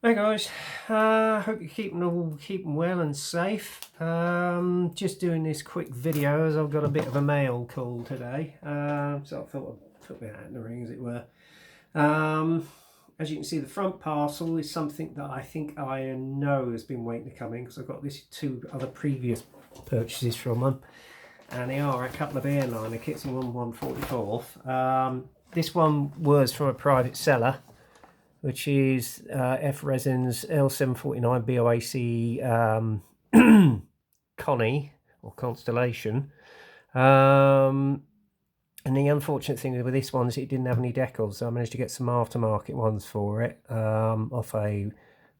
Hey guys, hope you're keeping well and safe. Just doing this quick video as I've got a bit of a mail call today. So I thought I'd put my hat in the ring, as it were. As you can see, the front parcel is something that I think I know has been waiting to come in, because I've got this two other previous purchases from them, and they are a couple of airliner kits in 1/144. This one was from a private seller, which is F Resin's L749 BOAC Connie or Constellation. And the unfortunate thing with this one is it didn't have any decals, so I managed to get some aftermarket ones for it off a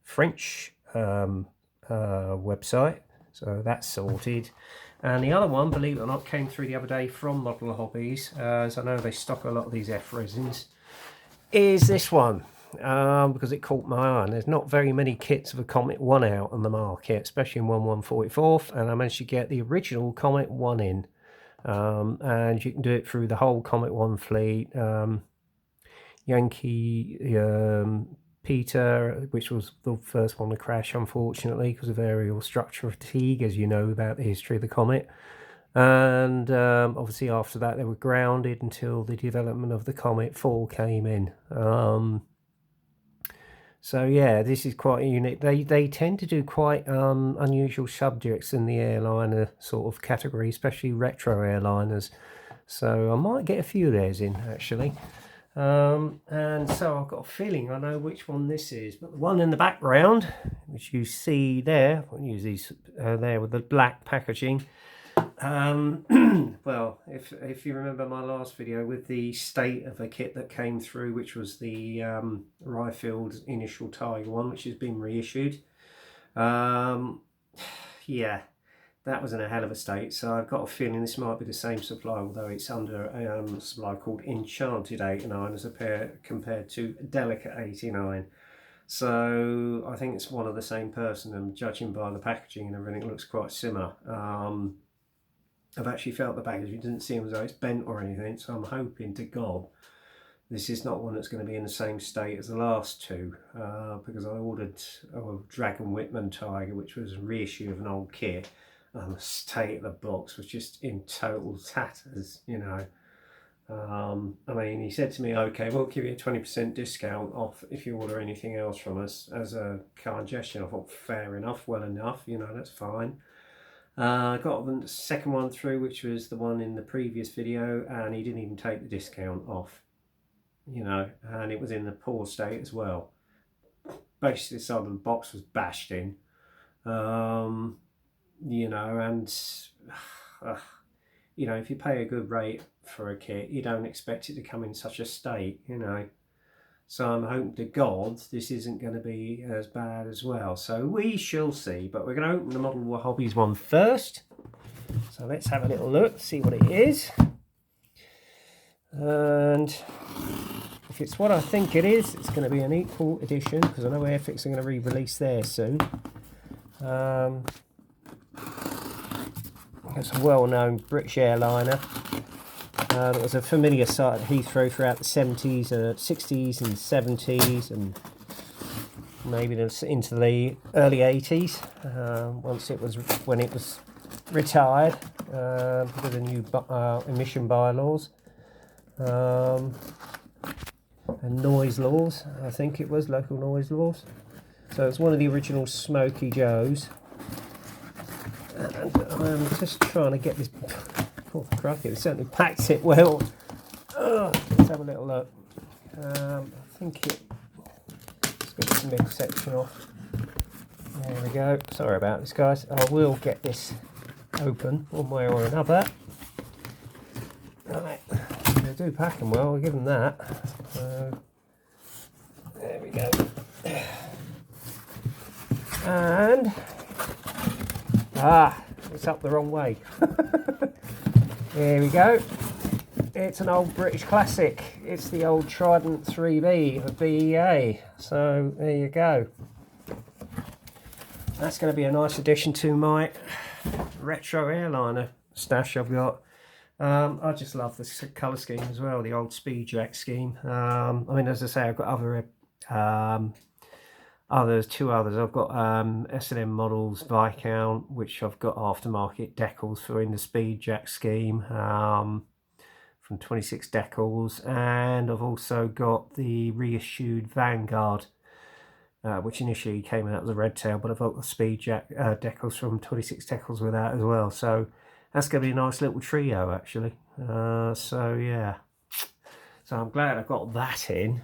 French website, so that's sorted. And the other one, believe it or not, came through the other day from Model Hobbies, as I know they stock a lot of these F Resins, is this one. Because it caught my eye. And there's not very many kits of a Comet 1 out on the market, especially in 1/144th, and I managed to get the original Comet 1 in. And you can do it through the whole Comet 1 fleet. Yankee Peter, which was the first one to crash, unfortunately, because of aerial structure fatigue, as you know about the history of the Comet. And obviously after that they were grounded until the development of the Comet 4 came in. So yeah, this is quite unique. They tend to do quite unusual subjects in the airliner sort of category, especially retro airliners. So I might get a few of theirs in, actually. And so I've got a feeling I know which one this is. But the one in the background, which you see there, I'll use these there with the black packaging. Well, if you remember my last video with the state of a kit that came through, which was the Ryfield initial Tiger one, which has been reissued, yeah, that was in a hell of a state. So I've got a feeling this might be the same supply, although it's under a supply called Enchanted 89 as compared to Delicate 89. So I think it's one of the same person, and judging by the packaging and everything, it looks quite similar. I've actually felt the package. You didn't seem as though it's bent or anything, so I'm hoping to God this is not one that's going to be in the same state as the last two, because I ordered a Dragon Whitman Tiger, which was a reissue of an old kit, and the state of the box was just in total tatters, you know. I mean, he said to me, okay, we'll give you a 20% discount off if you order anything else from us as a kind gesture. I thought, fair enough, well enough, you know, that's fine. I got the second one through, which was the one in the previous video, and he didn't even take the discount off, you know, and it was in the poor state as well. Basically, the side of the box was bashed in, you know, and you know, if you pay a good rate for a kit, you don't expect it to come in such a state, you know. So I'm hoping to God this isn't going to be as bad as well. So we shall see. But we're going to open the Model Hobbies one first. So let's have a little look, see what it is. And if it's what I think it is, it's going to be an equal edition, because I know Airfix are going to re-release theirs soon. It's a well-known British airliner. It was a familiar sight at Heathrow throughout the 70s, 60s and 70s, and maybe into the early 80s, when it was retired because of the new emission bylaws and noise laws. I think it was local noise laws. So it's one of the original Smoky Joes, and I'm just trying to get this. Oh, crikey, it certainly packs it well. Let's have a little look. I think let's get this middle section off. There we go. Sorry about this, guys. I will get this open one way or another. Right. They do pack them well, I'll give them that. There we go. And it's up the wrong way. There we go. It's an old British classic. It's the old Trident 3B of BEA. So there you go. That's going to be a nice addition to my retro airliner stash I've got. I just love this colour scheme as well, the old Speedjack scheme. I mean, as I say, I've got There's two others. I've got S&M Models Viscount, which I've got aftermarket decals for in the Speed Jack scheme from 26 decals, and I've also got the reissued Vanguard, which initially came out as a red tail, but I've got the Speed Jack decals from 26 decals with that as well. So that's going to be a nice little trio, actually. So yeah, so I'm glad I got that in.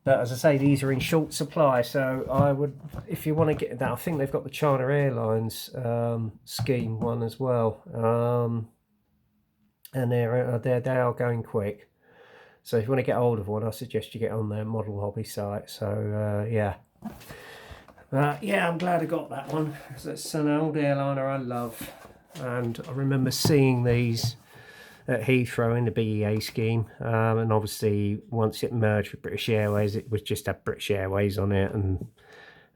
But as I say, these are in short supply, so I would, if you want to get that, I think they've got the China Airlines scheme one as well, and they are going quick. So if you want to get hold of one, I suggest you get on their Model Hobby site. So yeah, yeah, I'm glad I got that one. It's an old airliner I love, and I remember seeing these at Heathrow in the BEA scheme, and obviously once it merged with British Airways, it was just had British Airways on it, and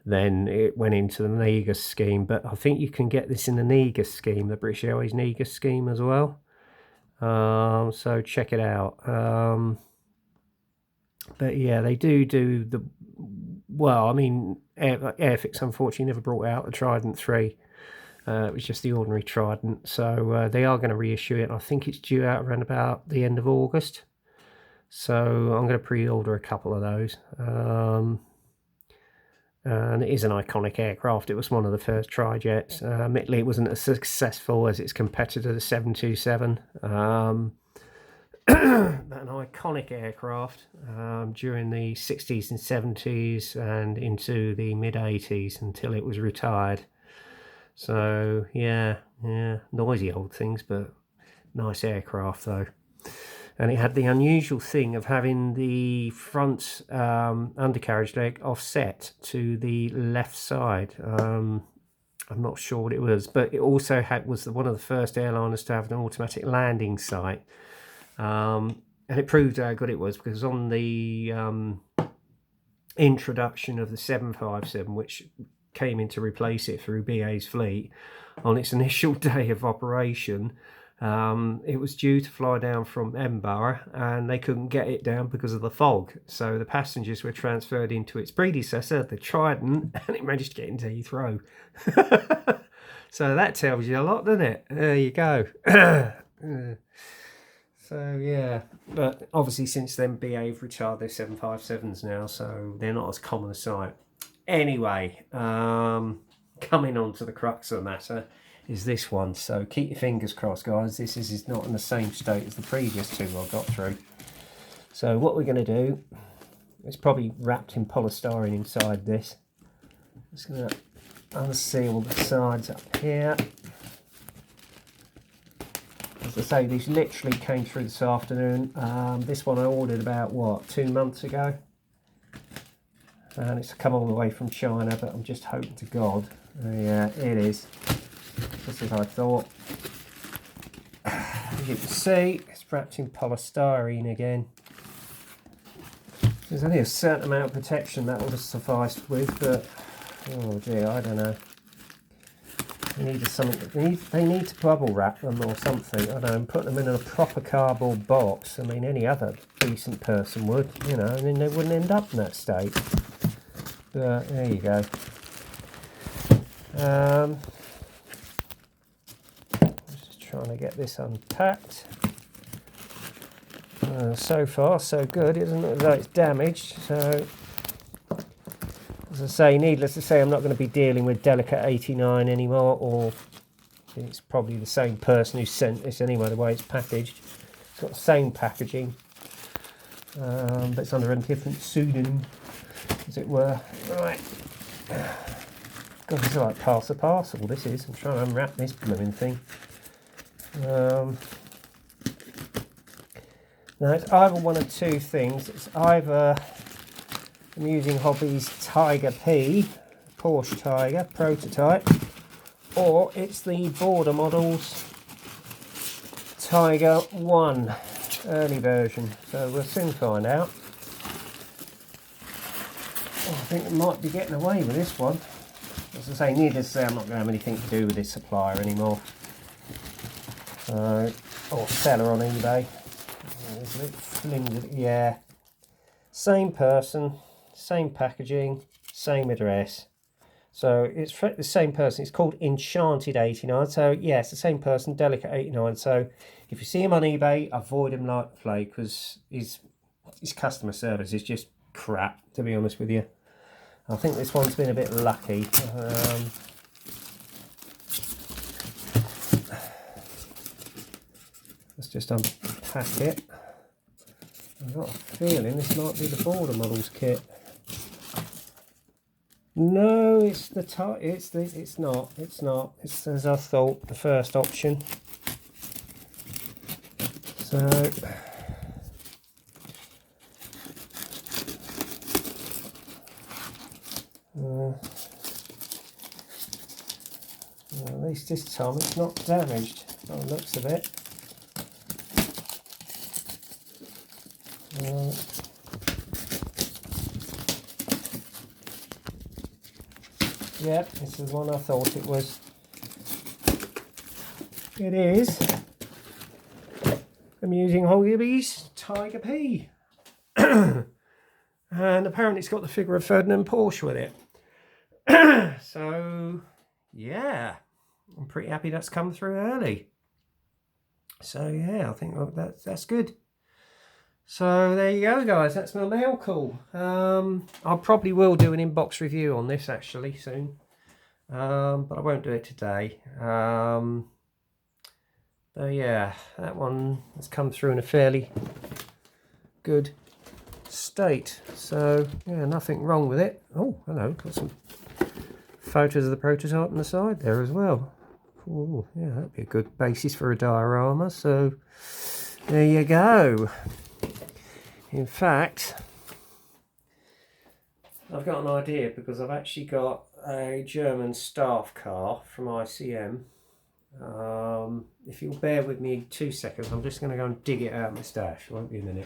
then it went into the Negus scheme. But I think you can get this in the Negus scheme, the British Airways Negus scheme as well. So check it out. But yeah, they do the, well, I mean, Airfix unfortunately never brought out the Trident 3. It was just the ordinary Trident, so they are going to reissue it. I think it's due out around about the end of August, so I'm going to pre-order a couple of those. And it is an iconic aircraft. It was one of the first tri-jets. Admittedly, it wasn't as successful as its competitor, the 727. An iconic aircraft during the 60s and 70s and into the mid-80s until it was retired. So yeah, noisy old things, but nice aircraft though. And it had the unusual thing of having the front undercarriage leg offset to the left side. I'm not sure what it was, but it also was one of the first airliners to have an automatic landing sight. And it proved how good it was, because on the introduction of the 757, which came in to replace it through BA's fleet, on its initial day of operation, it was due to fly down from Edinburgh, and they couldn't get it down because of the fog. So the passengers were transferred into its predecessor, the Trident, and it managed to get into Heathrow. So that tells you a lot, doesn't it? There you go. So yeah, but obviously since then BA have retired their 757s now, so they're not as common a sight. Anyway, coming on to the crux of the matter is this one. So keep your fingers crossed, guys. This is not in the same state as the previous two I got through. So what we're going to do, it's probably wrapped in polystyrene inside this. Just going to unseal the sides up here. As I say, these literally came through this afternoon. This one I ordered about, what, 2 months ago? And it's come all the way from China, but I'm just hoping to God. Yeah, it is. Just as I thought. As you can see, it's wrapped in polystyrene again. There's only a certain amount of protection that would have sufficed with, but oh dear, I don't know. They need to bubble wrap them or something. I don't know, and put them in a proper cardboard box. I mean, any other decent person would, you know, and then they wouldn't end up in that state. But there you go. Just trying to get this unpacked. So far, so good. It doesn't look like it's damaged. So, as I say, needless to say, I'm not going to be dealing with Delicate 89 anymore, or it's probably the same person who sent this anyway, the way it's packaged. It's got the same packaging, but it's under a different pseudonym, as it were. Right. God, this is like pass a parcel, this is. I'm trying to unwrap this blooming thing. Now, it's either one of two things. It's either I'm using Hobby's Tiger P, Porsche Tiger prototype, or it's the Border Models Tiger 1 early version. So we'll soon find out. Oh, I think we might be getting away with this one. As I say, needless to say, I'm not going to have anything to do with this supplier anymore. Or seller on eBay. Yeah, same person, same packaging, same address. So it's the same person. It's called Enchanted 89. So yeah, it's the same person, Delicate 89. So if you see him on eBay, avoid him like the plague, because his customer service is just crap, to be honest with you. I think this one's been a bit lucky. Let's just unpack it. I've got a feeling this might be the border models kit. No, it's not. It's as I thought, the first option. So at least this time it's not damaged by the looks of it. Yeah, this is the one I thought it was. It is Amusing Hoggies Tiger P. And apparently it's got the figure of Ferdinand Porsche with it. So, yeah, I'm pretty happy that's come through early. So, yeah, I think that's good. So, there you go, guys. That's my mail call. I probably will do an inbox review on this, actually, soon. But I won't do it today. So, yeah, that one has come through in a fairly good state. So, yeah, nothing wrong with it. Oh, hello, got some photos of the prototype on the side there as well. Oh, yeah, that'd be a good basis for a diorama. So there you go. In fact, I've got an idea, because I've actually got a German staff car from ICM. If you'll bear with me 2 seconds, I'm just going to go and dig it out of my stash. Won't be a minute.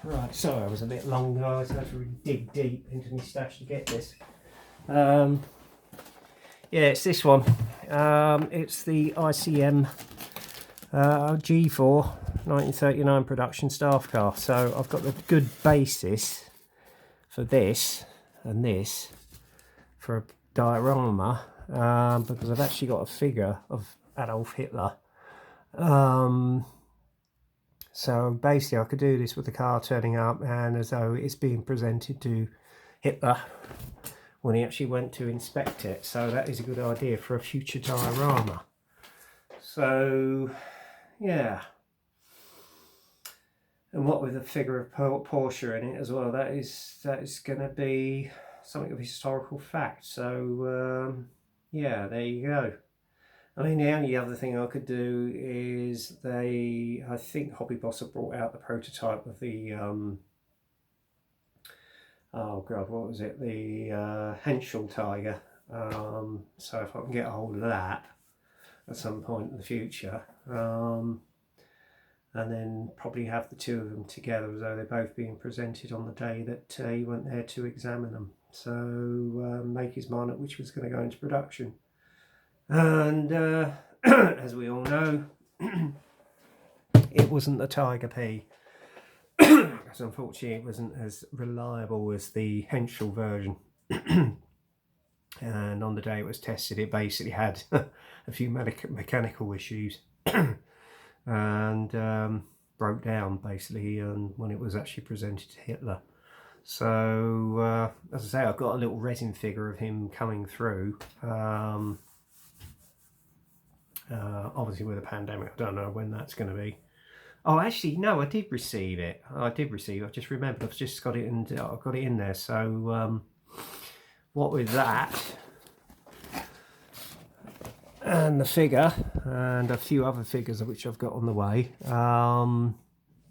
Right, sorry I was a bit long, guys. I had to really dig deep into my stash to get this. Yeah, it's this one. It's the ICM G4 1939 production staff car. So I've got the good basis for this and this for a diorama, because I've actually got a figure of Adolf Hitler. So basically I could do this with the car turning up and as though it's being presented to Hitler when he actually went to inspect it. So that is a good idea for a future diorama. So yeah, and what with the figure of Porsche in it as well, that is going to be something of historical fact. So yeah, there you go. I mean, the only other thing I could do is I think Hobby Boss have brought out the prototype of the oh god, what was it, the Henschel Tiger. So if I can get a hold of that at some point in the future, and then probably have the two of them together as though they're both being presented on the day that he went there to examine them. So make his mind up which was going to go into production. And as we all know, it wasn't the Tiger P, because unfortunately it wasn't as reliable as the Henschel version. And on the day it was tested, it basically had a few mechanical issues and broke down basically when it was actually presented to Hitler. So as I say, I've got a little resin figure of him coming through. Obviously with a pandemic, I don't know when that's going to be. Oh, actually, no, I did receive it. I just remembered. I've just got it and I've got it in there. So what with that and the figure and a few other figures of which I've got on the way,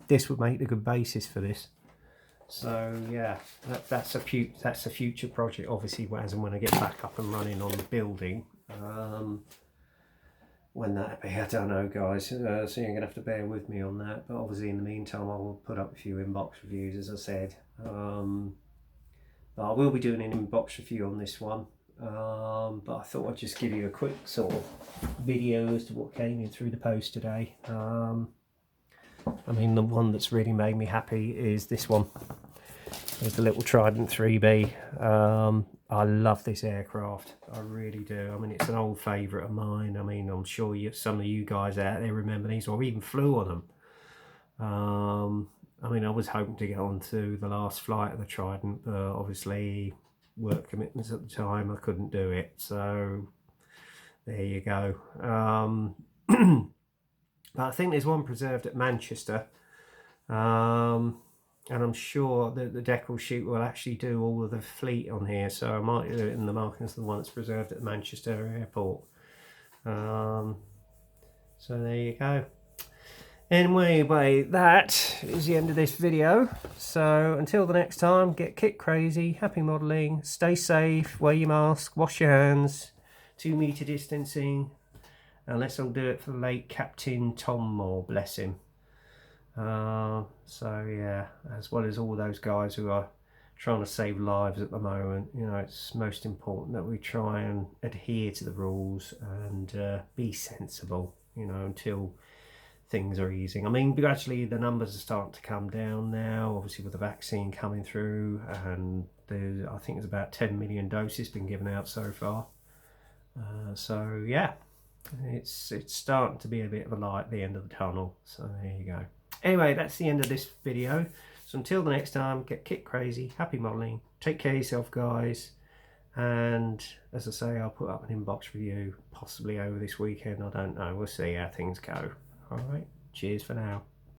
this would make a good basis for this. So yeah, that's a future project, obviously, as and when I get back up and running on the building. When that'll be, I don't know, guys, so you're going to have to bear with me on that. But obviously in the meantime I will put up a few inbox reviews, as I said. But I will be doing an inbox review on this one. But I thought I'd just give you a quick sort of video as to what came in through the post today. I mean, the one that's really made me happy is this one. There's the little Trident 3B. I love this aircraft, I really do. I mean, it's an old favourite of mine. I mean, I'm sure some of you guys out there remember these or even flew on them. I mean, I was hoping to get on to the last flight of the Trident, but obviously work commitments at the time, I couldn't do it. So there you go. But I think there's one preserved at Manchester. And I'm sure that the Deckel sheet will actually do all of the fleet on here, so I might do it in the markings of the one that's preserved at Manchester Airport. So there you go. Anyway, that is the end of this video. So until the next time, get kit crazy, happy modelling, stay safe, wear your mask, wash your hands, 2 metre distancing, and let's all do it for the late Captain Tom Moore, bless him. So yeah, as well as all those guys who are trying to save lives at the moment, you know, it's most important that we try and adhere to the rules and be sensible, you know, until things are easing. I mean, gradually the numbers are starting to come down now, obviously with the vaccine coming through, and I think there's about 10 million doses been given out so far. So yeah, it's starting to be a bit of a light at the end of the tunnel. So there you go. Anyway, that's the end of this video. So until the next time, get kit crazy, happy modelling, take care of yourself, guys. And as I say, I'll put up an inbox review possibly over this weekend. I don't know. We'll see how things go. All right. Cheers for now.